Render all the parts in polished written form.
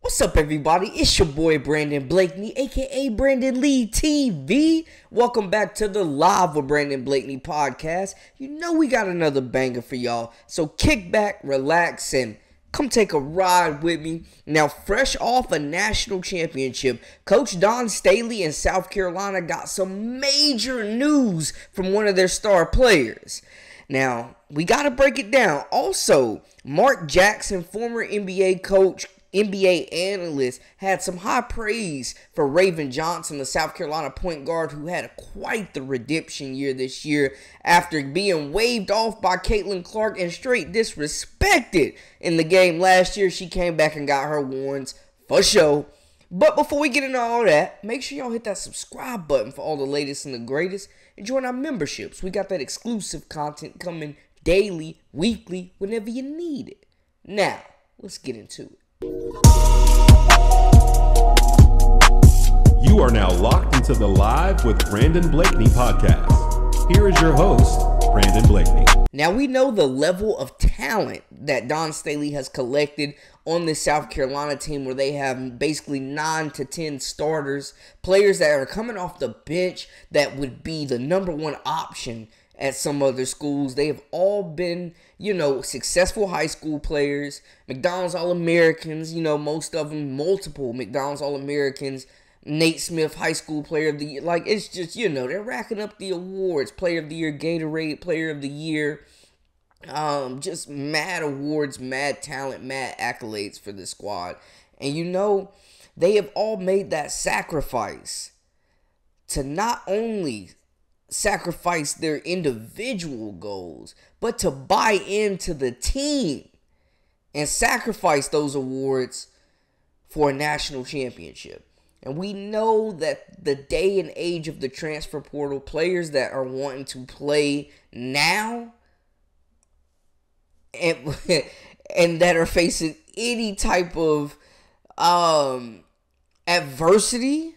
What's up, everybody? It's your boy Brandon Blakey, aka Brandon Lee TV. Welcome back to the Live with Brandon Blakey podcast. You know we got another banger for y'all, so kick back, relax, and come take a ride with me. Now, fresh off a national championship, Coach Don Staley in South Carolina got some major news from one of their star players. Now, we got to break it down. Also, Mark Jackson, former NBA coach, NBA analyst, had some high praise for Raven Johnson, the South Carolina point guard who had quite the redemption year this year after being waved off by Caitlin Clark and straight disrespected in the game last year. She came back and got her warrants for sure. But before we get into all that, make sure y'all hit that subscribe button for all the latest and the greatest and join our memberships. We got that exclusive content coming daily, weekly, whenever you need it. Now, let's get into it. You are now locked into the Live with Brandon Blakey podcast. Here is your host, Brandon Blakey. Now, we know the level of talent that Don Staley has collected on this South Carolina team, where they have basically 9 to 10 starters, players that are coming off the bench that would be the number one option at some other schools. They have all been, successful high school players, McDonald's All-Americans, most of them multiple McDonald's All-Americans, Nate Smith, high school player of the year. Like, it's just, they're racking up the awards, player of the year, Gatorade player of the year. Just mad awards, mad talent, mad accolades for this squad. And they have all made that sacrifice to not only sacrifice their individual goals, but to buy into the team and sacrifice those awards for a national championship. And we know that the day and age of the transfer portal, players that are wanting to play now and that are facing any type of adversity,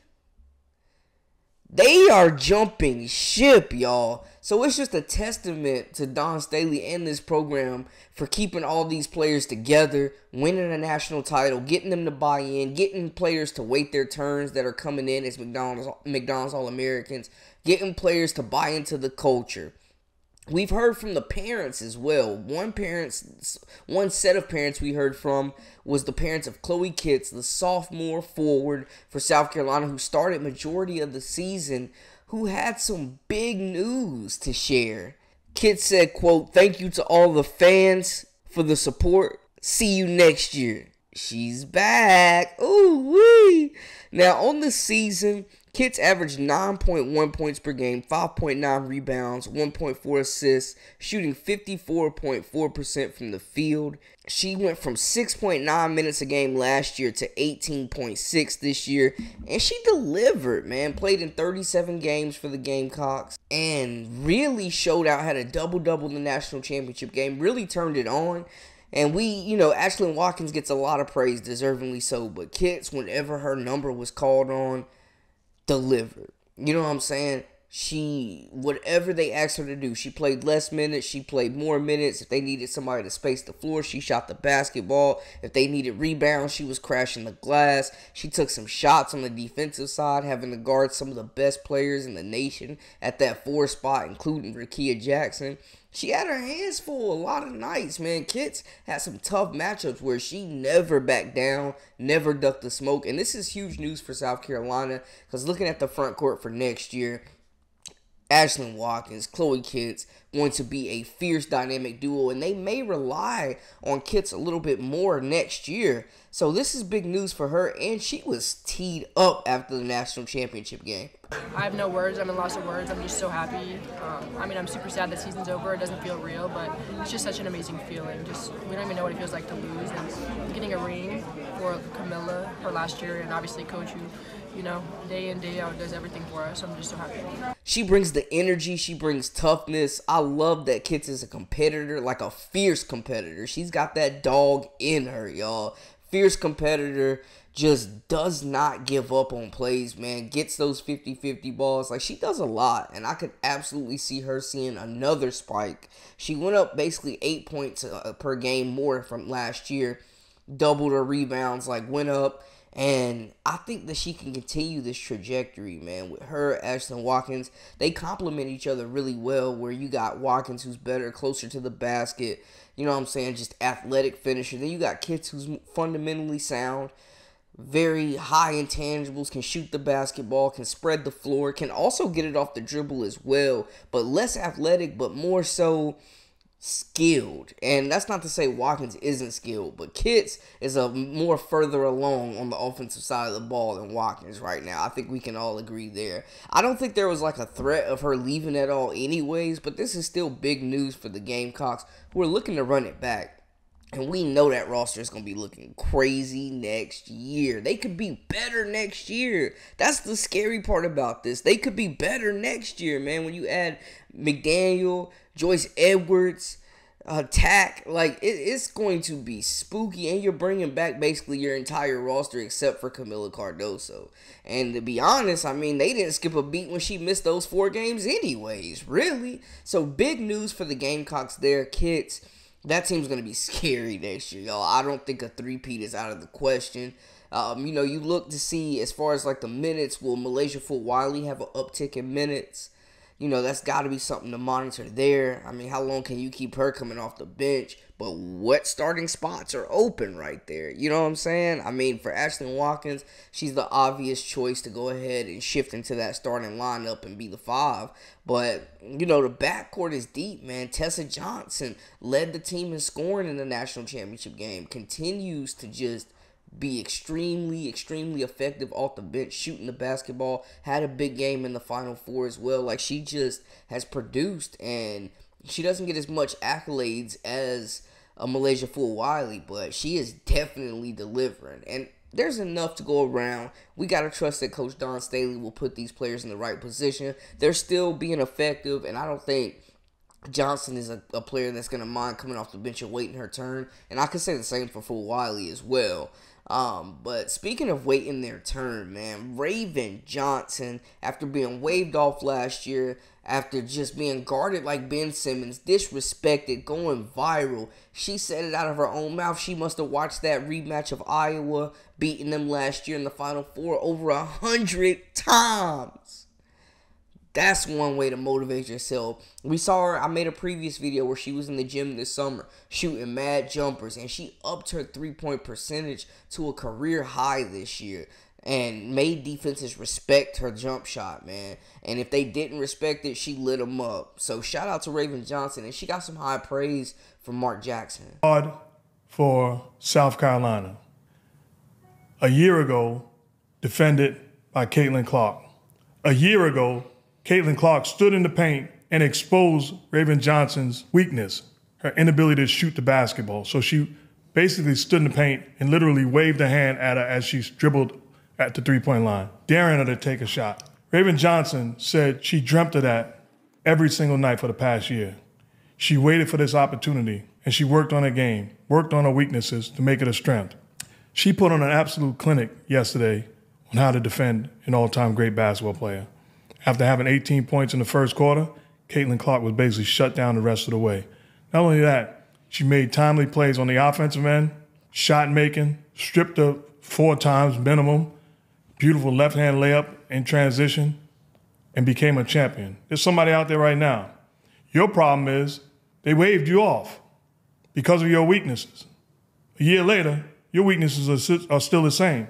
they are jumping ship, y'all. So it's just a testament to Don Staley and this program for keeping all these players together, winning a national title, getting them to buy in, getting players to wait their turns that are coming in as McDonald's All-Americans, getting players to buy into the culture. We've heard from the parents as well. One set of parents we heard from was the parents of Khloe Kits, the sophomore forward for South Carolina who started majority of the season, who had some big news to share. Kits said, quote, "Thank you to all the fans for the support. See you next year." She's back. Ooh wee. Now, on the season, Kits averaged 9.1 points per game, 5.9 rebounds, 1.4 assists, shooting 54.4% from the field. She went from 6.9 minutes a game last year to 18.6 this year, and she delivered, man. Played in 37 games for the Gamecocks and really showed out, had a double-double in the national championship game, really turned it on. And Ashlyn Watkins gets a lot of praise, deservingly so, but Kits, whenever her number was called on, delivered. You know what I'm saying? Whatever they asked her to do, she played less minutes, she played more minutes. If they needed somebody to space the floor, she shot the basketball. If they needed rebounds, she was crashing the glass. She took some shots on the defensive side, having to guard some of the best players in the nation at that 4 spot, including Rakia Jackson. She had her hands full a lot of nights, man. Kits had some tough matchups where she never backed down, never ducked the smoke. And this is huge news for South Carolina, because looking at the front court for next year, Ashlyn Watkins, Khloe Kits, going to be a fierce dynamic duo, and they may rely on Kits a little bit more next year. So this is big news for her, and she was teed up after the national championship game. I have no words. I'm in loss of words. I'm just so happy. I'm super sad the season's over. It doesn't feel real, but it's just such an amazing feeling. We don't even know what it feels like to lose. And getting a ring for Camilla, her last year, and obviously Coach who, day in, day out does everything for us. I'm just so happy. She brings the energy. She brings toughness. I love that Kits is a competitor, like a fierce competitor. She's got that dog in her, y'all. Fierce competitor, just does not give up on plays, man. Gets those 50-50 balls. Like, she does a lot, and I could absolutely see her seeing another spike. She went up basically 8 points per game more from last year. doubled her rebounds, like went up. And I think that she can continue this trajectory, man. With her, Ashton Watkins, they complement each other really well, where you got Watkins, who's better, closer to the basket, you know what I'm saying, just athletic finisher. Then you got Kits, who's fundamentally sound, very high intangibles, can shoot the basketball, can spread the floor, can also get it off the dribble as well, but less athletic, but more so skilled. And that's not to say Watkins isn't skilled, but Kits is a more further along on the offensive side of the ball than Watkins right now. I think we can all agree there. I don't think there was like a threat of her leaving at all anyways, but this is still big news for the Gamecocks, who are looking to run it back. And we know that roster is going to be looking crazy next year. They could be better next year. That's the scary part about this. They could be better next year, man. When you add McDaniel, Joyce Edwards, Tack, like it's going to be spooky. And you're bringing back basically your entire roster except for Camila Cardoso. And to be honest, I mean, they didn't skip a beat when she missed those 4 games anyways, really. So big news for the Gamecocks there, Kits. That team's going to be scary next year, y'all. I don't think a three-peat is out of the question. You know, you look to see as far as like the minutes, will Malaysia Fulwiley have an uptick in minutes? You know, that's got to be something to monitor there. I mean, how long can you keep her coming off the bench? But what starting spots are open right there? You know what I'm saying? I mean, for Ashton Watkins, she's the obvious choice to go ahead and shift into that starting lineup and be the 5. But, you know, the backcourt is deep, man. Tessa Johnson led the team in scoring in the national championship game. Continues to just be extremely effective off the bench, shooting the basketball. Had a big game in the Final Four as well. Like, she just has produced, and she doesn't get as much accolades as Malaysia Fulwiley, but she is definitely delivering. And there's enough to go around. We got to trust that Coach Don Staley will put these players in the right position. They're still being effective, and I don't think Johnson is a player that's going to mind coming off the bench and waiting her turn. And I could say the same for Fulwiley as well. But speaking of waiting their turn, man, Raven Johnson, after being waved off last year, after just being guarded like Ben Simmons, disrespected, going viral, she said it out of her own mouth. She must have watched that rematch of Iowa, beating them last year in the Final Four over 100 times. That's one way to motivate yourself. We saw her, I made a previous video where she was in the gym this summer shooting mad jumpers, and she upped her three-point percentage to a career high this year and made defenses respect her jump shot, man. And if they didn't respect it, she lit them up. So shout out to Raven Johnson, and she got some high praise from Mark Jackson. Hard for South Carolina. A year ago, defended by Caitlin Clark. A year ago, Caitlin Clark stood in the paint and exposed Raven Johnson's weakness, her inability to shoot the basketball. So she basically stood in the paint and literally waved her hand at her as she dribbled at the three-point line, daring her to take a shot. Raven Johnson said she dreamt of that every single night for the past year. She waited for this opportunity, and she worked on her game, worked on her weaknesses to make it a strength. She put on an absolute clinic yesterday on how to defend an all-time great basketball player. After having 18 points in the first quarter, Caitlin Clark was basically shut down the rest of the way. Not only that, she made timely plays on the offensive end, shot making, stripped her 4 times minimum, beautiful left-hand layup in transition, and became a champion. There's somebody out there right now. Your problem is they waved you off because of your weaknesses. A year later, your weaknesses are still the same.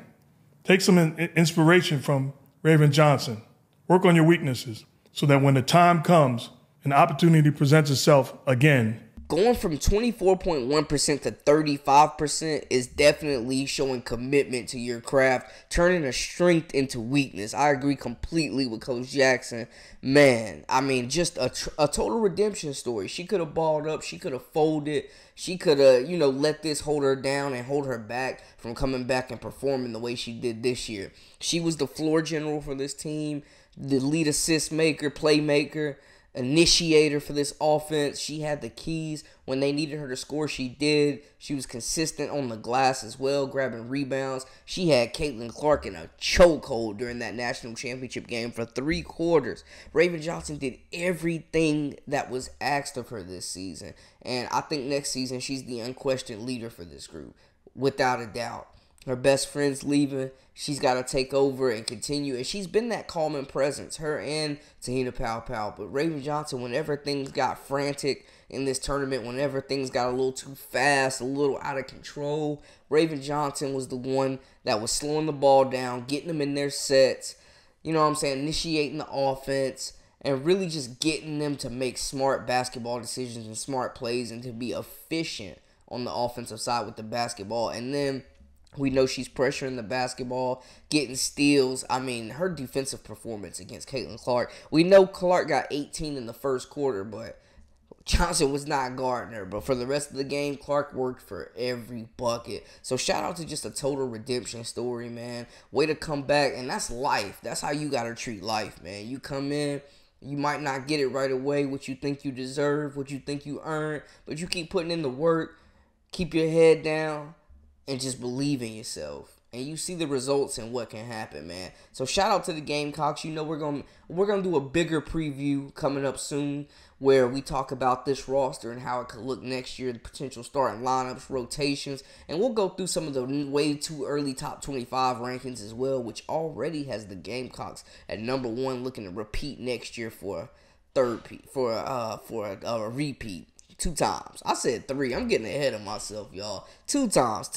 Take some inspiration from Raven Johnson. Work on your weaknesses so that when the time comes, an opportunity presents itself again. Going from 24.1% to 35% is definitely showing commitment to your craft, turning a strength into weakness. I agree completely with Coach Jackson. Man, I mean, just a total redemption story. She could have balled up. She could have folded. She could have, let this hold her down and hold her back from coming back and performing the way she did this year. She was the floor general for this team, the lead assist maker, playmaker, initiator for this offense. She had the keys. When they needed her to score, she did. She was consistent on the glass as well, grabbing rebounds. She had Caitlin Clark in a chokehold during that national championship game for 3 quarters. Raven Johnson did everything that was asked of her this season, and I think next season she's the unquestioned leader for this group. without a doubt. Her best friend's leaving. She's got to take over and continue. And she's been that calming presence, her and Tahina Pow. But Raven Johnson, whenever things got frantic in this tournament, whenever things got a little too fast, a little out of control, Raven Johnson was the one that was slowing the ball down, getting them in their sets, you know what I'm saying, initiating the offense, and really just getting them to make smart basketball decisions and smart plays and to be efficient on the offensive side with the basketball. And then we know she's pressuring the basketball, getting steals. I mean, her defensive performance against Caitlin Clark. We know Clark got 18 in the first quarter, but Johnson was not guarding her. But for the rest of the game, Clark worked for every bucket. So shout out to just a total redemption story, man. Way to come back, and that's life. That's how you got to treat life, man. You come in, you might not get it right away, what you think you deserve, what you think you earn, but you keep putting in the work, keep your head down, and just believe in yourself. And you see the results and what can happen, man. So shout out to the Gamecocks. You know we're gonna do a bigger preview coming up soon where we talk about this roster and how it could look next year, the potential starting lineups, rotations, and we'll go through some of the way too early top 25 rankings as well, which already has the Gamecocks at number 1, looking to repeat next year for a repeat. 2 times. I said 3. I'm getting ahead of myself, y'all. 2 times.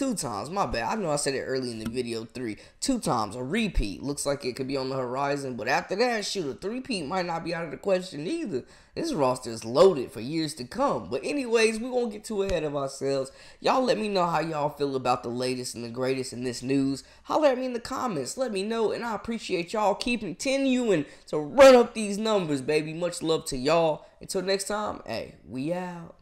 My bad. I know I said it early in the video. 3. 2 times. A repeat. Looks like it could be on the horizon. But after that, shoot, a 3-peat might not be out of the question either. This roster is loaded for years to come. But anyways, we won't get too ahead of ourselves. Y'all let me know how y'all feel about the latest and the greatest in this news. Holler at me in the comments. Let me know. And I appreciate y'all continuing to run up these numbers, baby. Much love to y'all. Until next time, hey, we out.